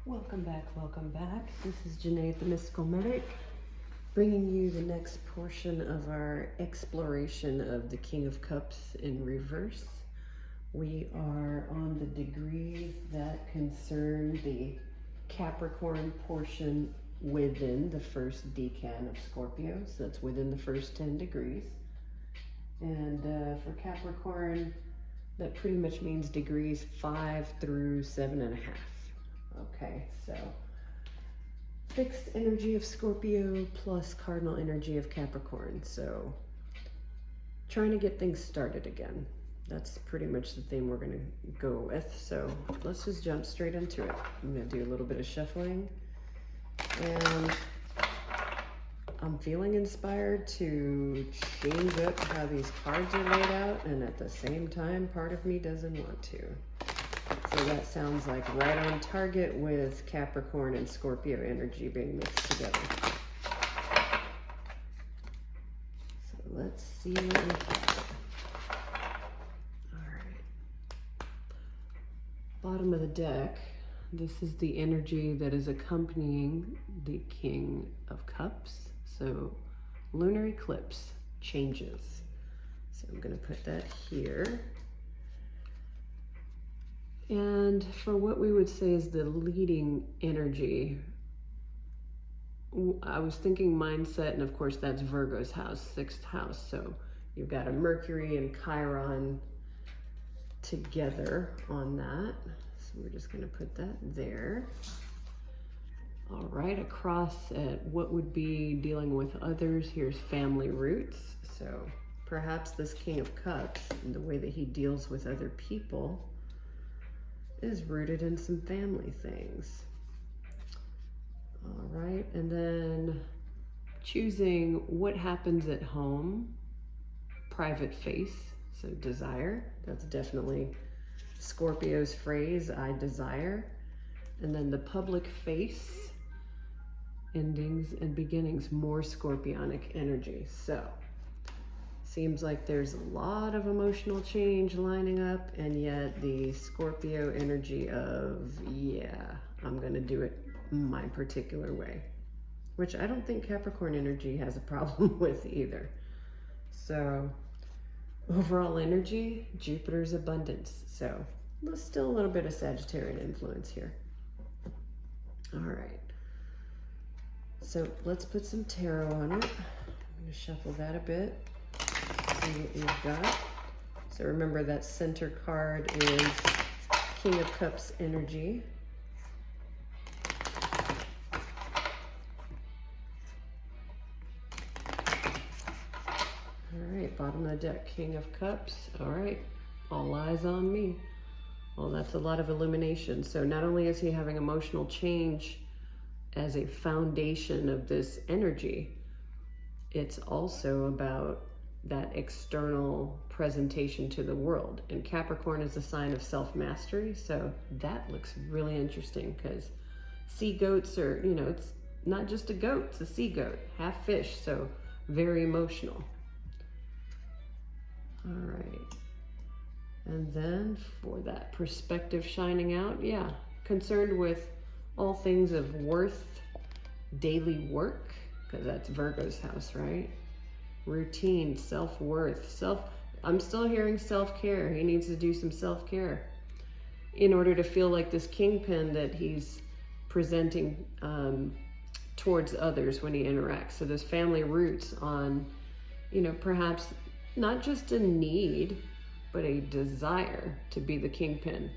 Welcome back. This is Janae, the Mystical Medic, bringing you the next portion of our exploration of the King of Cups in reverse. We are on the degrees that concern the Capricorn portion within the first decan of Scorpio, so that's within the first 10 degrees. And for Capricorn, that pretty much means degrees 5 through 7.5. Okay, so fixed energy of Scorpio plus cardinal energy of Capricorn. So trying to get things started again. That's pretty much the theme we're going to go with. So let's just jump straight into it. I'm going to do a little bit of shuffling. And I'm feeling inspired to change up how these cards are laid out. And at the same time, part of me doesn't want to. So that sounds like right on target with Capricorn and Scorpio energy being mixed together. So let's see what we have. All right. Bottom of the deck, this is the energy that is accompanying the King of Cups. So lunar eclipse changes. So I'm going to put that here. And for what we would say is the leading energy, I was thinking mindset, and of course that's Virgo's house, 6th house. So you've got a Mercury and Chiron together on that. So we're just going to put that there. All right, across at what would be dealing with others, here's family roots. So perhaps this King of Cups and the way that he deals with other people is rooted in some family things. All right, and then choosing what happens at home, private face, so desire. That's definitely Scorpio's phrase, I desire. And then the public face, endings and beginnings, more Scorpionic energy. So seems like there's a lot of emotional change lining up, and yet the Scorpio energy of, yeah, I'm gonna do it my particular way, which I don't think Capricorn energy has a problem with either. So overall energy, Jupiter's abundance. So let's still a little bit of Sagittarian influence here. All right. So let's put some tarot on it. I'm gonna shuffle that a bit. See what you've got. So remember that center card is King of Cups energy. All right, bottom of the deck, King of Cups. All right, all eyes on me. Well, that's a lot of illumination. So not only is he having emotional change as a foundation of this energy, it's also about that external presentation to the world. And Capricorn is a sign of self-mastery, so that looks really interesting because sea goats are, you know, it's not just a goat, it's a sea goat, half fish, so very emotional. All right. And then for that perspective shining out, yeah, concerned with all things of worth, daily work, because that's Virgo's house, right? Routine, self-worth, I'm still hearing self-care. He needs to do some self-care in order to feel like this kingpin that he's presenting towards others when he interacts. So there's family roots on, you know, perhaps not just a need, but a desire to be the kingpin.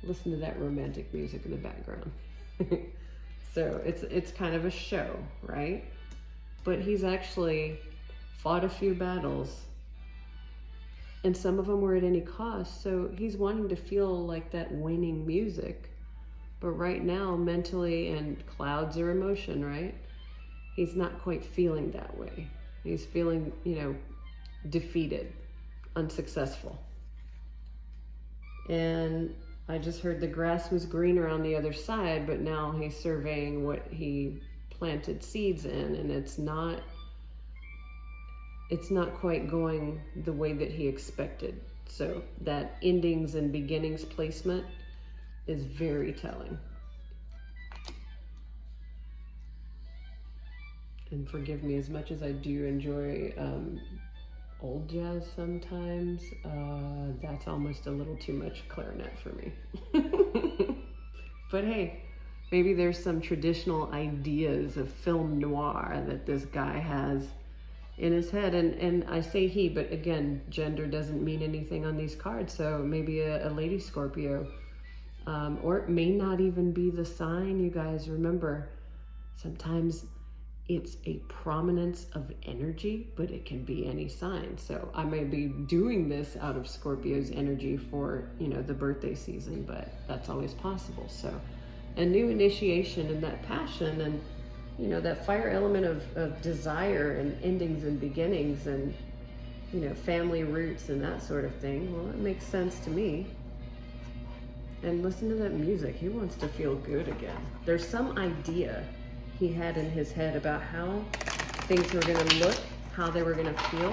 Listen to that romantic music in the background. So it's kind of a show, right? But he's actually fought a few battles, and some of them were at any cost. So he's wanting to feel like that winning music. But right now, mentally, and clouds are emotion, right? He's not quite feeling that way. He's feeling, you know, defeated, unsuccessful. And I just heard the grass was greener on the other side, but now he's surveying what he planted seeds in, and it's not quite going the way that he expected. So that endings and beginnings placement is very telling. And forgive me, as much as I do enjoy old jazz sometimes, that's almost a little too much clarinet for me. But hey, maybe there's some traditional ideas of film noir that this guy has in his head. And I say he, but again, gender doesn't mean anything on these cards. So maybe a lady Scorpio, or it may not even be the sign. You guys remember, sometimes it's a prominence of energy, but it can be any sign. So I may be doing this out of Scorpio's energy for, the birthday season, but that's always possible. So a new initiation and that passion and, that fire element of desire and endings and beginnings and, family roots and that sort of thing. Well, it makes sense to me. And listen to that music. He wants to feel good again. There's some idea he had in his head about how things were going to look, how they were going to feel,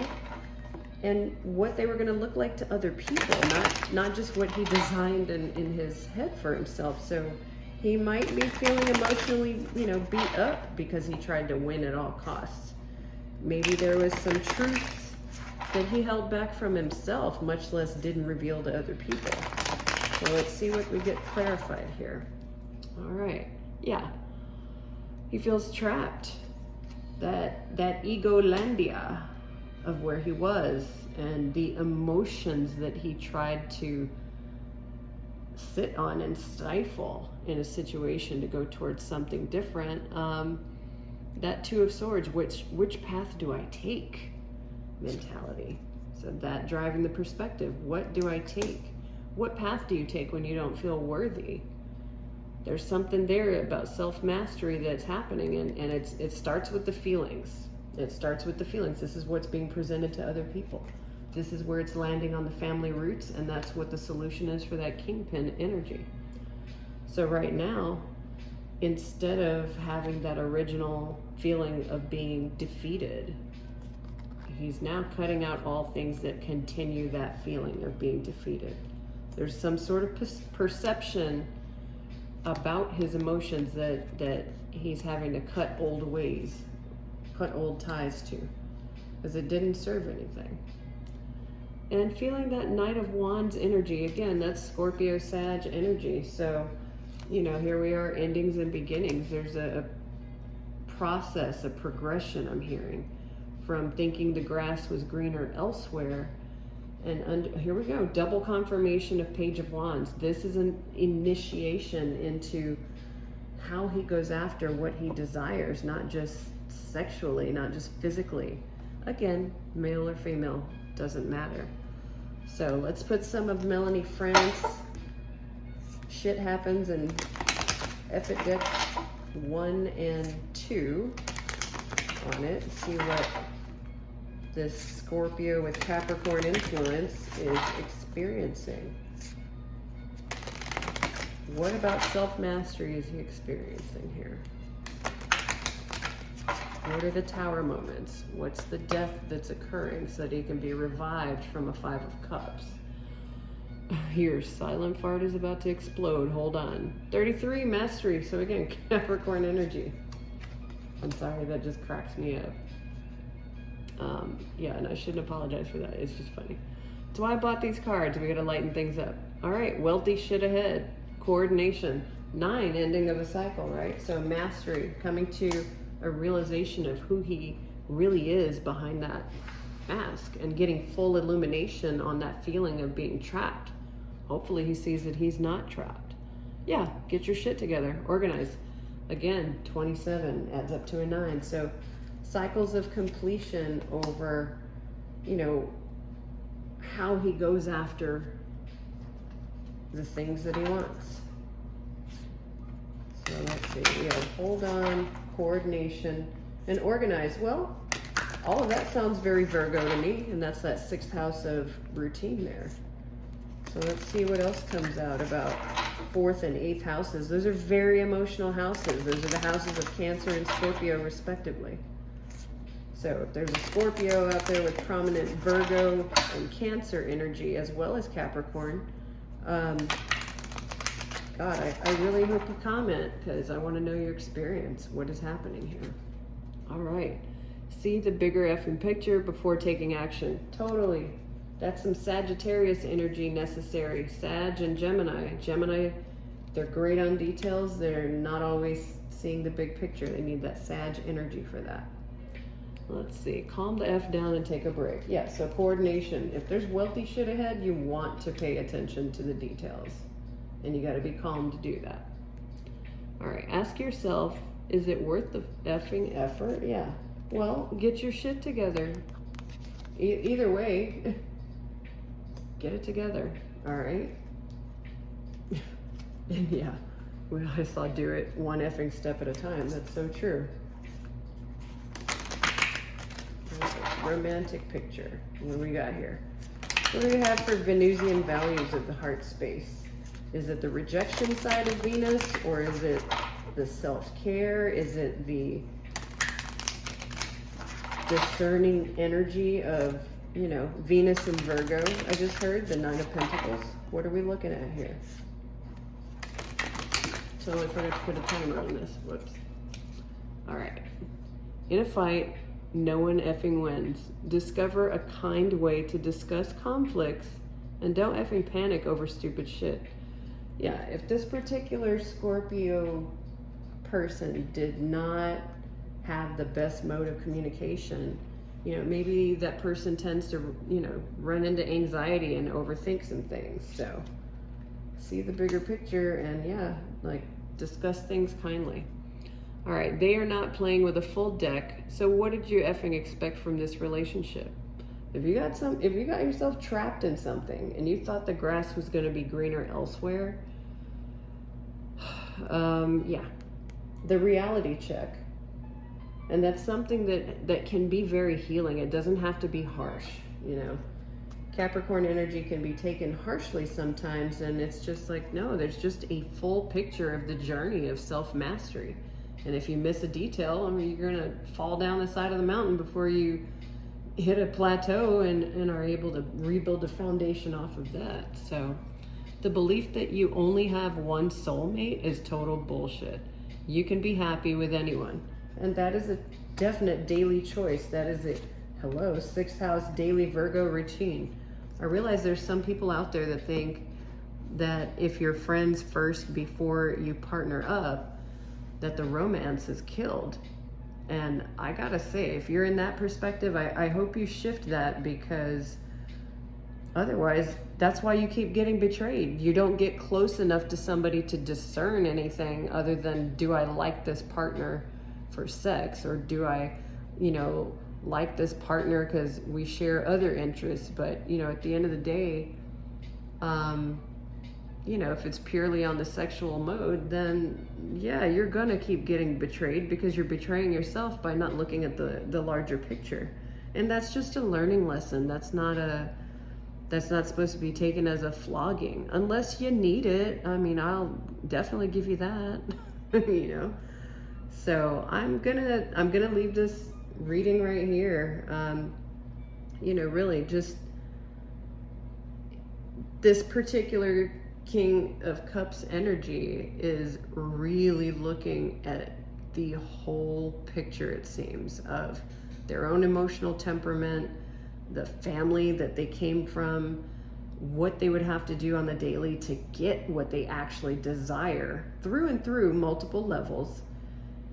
and what they were going to look like to other people, not just what he designed in his head for himself. So he might be feeling emotionally, beat up because he tried to win at all costs. Maybe there was some truths that he held back from himself, much less didn't reveal to other people. So let's see what we get clarified here. All right, yeah. He feels trapped. That egolandia of where he was and the emotions that he tried to sit on and stifle in a situation to go towards something different. That Two of Swords, which path do I take mentality. So that driving the perspective, what do I take? What path do you take when you don't feel worthy? There's something there about self-mastery that's happening, and it starts with the feelings. It starts with the feelings. This is what's being presented to other people. This is where it's landing on the family roots, and that's what the solution is for that kingpin energy. So right now, instead of having that original feeling of being defeated, he's now cutting out all things that continue that feeling of being defeated. There's some sort of perception about his emotions that he's having to cut old ways, cut old ties to, because it didn't serve anything. And feeling that Knight of Wands energy, again, that's Scorpio Sag energy. So, here we are, endings and beginnings. There's a process, a progression I'm hearing from thinking the grass was greener elsewhere. And here we go, double confirmation of Page of Wands. This is an initiation into how he goes after what he desires, not just sexually, not just physically. Again, male or female, doesn't matter. So let's put some of Melanie France Shit Happens and F It Deck 1 and 2 on it. See what this Scorpio with Capricorn influence is experiencing. What about self-mastery is he experiencing here? What are the Tower moments? What's the death that's occurring so that he can be revived from a Five of Cups? Here, silent fart is about to explode. Hold on. 33, mastery. So again, Capricorn energy. I'm sorry, that just cracks me up. Yeah, and I shouldn't apologize for that. It's just funny. That's why I bought these cards. We gotta lighten things up. All right, wealthy shit ahead. Coordination. 9, ending of a cycle, right? So mastery, coming to a realization of who he really is behind that mask and getting full illumination on that feeling of being trapped. Hopefully he sees that he's not trapped. Yeah, get your shit together, organize. Again, 27 adds up to a 9. So cycles of completion over, how he goes after the things that he wants. So let's see, we have hold on, coordination, and organize. Well, all of that sounds very Virgo to me, and that's that 6th house of routine there. So let's see what else comes out about 4th and 8th houses. Those are very emotional houses. Those are the houses of Cancer and Scorpio, respectively. So if there's a Scorpio out there with prominent Virgo and Cancer energy, as well as Capricorn, God, I really hope you comment, because I want to know your experience. What is happening here? All right. See the bigger effing picture before taking action. Totally. That's some Sagittarius energy necessary. Sag and Gemini. Gemini, they're great on details. They're not always seeing the big picture. They need that Sag energy for that. Let's see. Calm the F down and take a break. Yeah, so coordination. If there's wealthy shit ahead, you want to pay attention to the details. And you got to be calm to do that. All right. Ask yourself, is it worth the effing effort? Yeah. Well, get your shit together. Either way, get it together. All right. And yeah, well, I saw do it one effing step at a time. That's so true. Romantic picture. What do we got here? What do we have for Venusian values of the heart space? Is it the rejection side of Venus, or is it the self-care? Is it the discerning energy of, you know, Venus and Virgo? I just heard the Nine of Pentacles. What are we looking at here? Totally forgot to put a timer on this. Whoops. All right. In a fight, no one effing wins. Discover a kind way to discuss conflicts and don't effing panic over stupid shit. Yeah, if this particular Scorpio person did not have the best mode of communication, you know, maybe that person tends to, you know, run into anxiety and overthink some things. So see the bigger picture and yeah, like discuss things kindly. All right, they are not playing with a full deck. So what did you effing expect from this relationship? If you got yourself trapped in something and you thought the grass was going to be greener elsewhere, yeah, the reality check. And that's something that can be very healing. It doesn't have to be harsh, you know. Capricorn energy can be taken harshly sometimes, and it's just like, no, there's just a full picture of the journey of self-mastery. And if you miss a detail, I mean, you're gonna fall down the side of the mountain before you hit a plateau and are able to rebuild a foundation off of that. So the belief that you only have one soulmate is total bullshit. You can be happy with anyone. And that is a definite daily choice. That is a, hello, 6th house daily Virgo routine. I realize there's some people out there that think that if you're friends first before you partner up, that the romance is killed. And I gotta say, if you're in that perspective, I hope you shift that, because otherwise, that's why you keep getting betrayed. You don't get close enough to somebody to discern anything other than, do I like this partner for sex, or do I, you know, like this partner because we share other interests? But, you know, at the end of the day, you know, if it's purely on the sexual mode, then yeah, you're gonna keep getting betrayed, because you're betraying yourself by not looking at the larger picture. And that's just a learning lesson. That's not supposed to be taken as a flogging, unless you need it. I mean, I'll definitely give you that. You know. So I'm gonna leave this reading right here. You know, really just this particular King of Cups energy is really looking at the whole picture, it seems, of their own emotional temperament, the family that they came from, what they would have to do on the daily to get what they actually desire through and through multiple levels,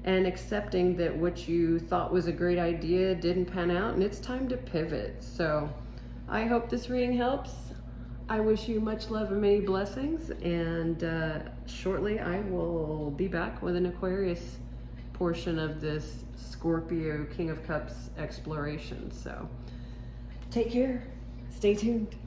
and accepting that what you thought was a great idea didn't pan out and it's time to pivot. So I hope this reading helps. I wish you much love and many blessings, and shortly I will be back with an Aquarius portion of this Scorpio King of Cups exploration. So take care, stay tuned.